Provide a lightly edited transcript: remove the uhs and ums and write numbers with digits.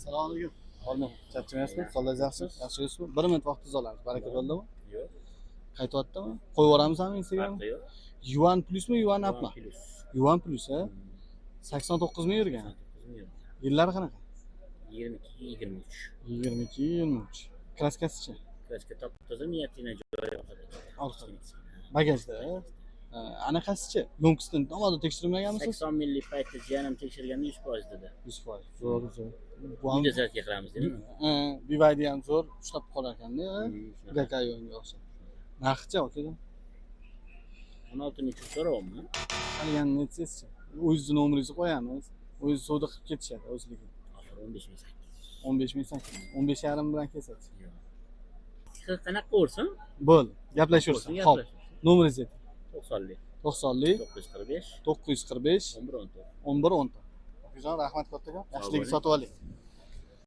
Assalomu alaykum. Hormat, charchamayapsizmi? Sog'ligingiz yaxshi? Yaxshimisizmi? 1 minut vaqtingizni olamiz. Baraka bo'ldimi? Yo'q. Qaytyaptimi? Qo'yib yuboramizmi Instagramga? Farqi yo'q. Yuan plusmi, Yuan apmi? Plus. Yuan plus, ha? 89 mi yurgan? 9 million. Yillari qanaqa? 22-23. 22-23. Kraskasichi? Kraska top-toza niyatina joyi Orqada. Bagajda. Anaqasichi? Yo'nkisdan to'g'ri tekshirmaganmisiz? 80 millik paytda jiyanim tekshirganda 100% dedi. 100%. Zo'r, zo'r. Bu Uyda zaryadka qilamiz deymi? BYD ham zo'r ushlab qolar ekanda, Gakayonga o'xshab. Narxchi akajon? 16 necha so'rayapmi? Qolganini aytsangizchi. O'zingizni nomeringizni qo'yamiz. O'zingiz savdo qilib ketishadi o'zligi. Oxiri 15 ming 15.800. 15.5 bilan kelsangiz. Yo'q. Qanaqa bo'lsin? Bo'ldi. Gaplashursan. Xo'p. Nomeringizni ayting. 90lik. 90lik 945 945 11 14. 11 10. Akajon rahmat kattaga. Yaxshilik sotib oling.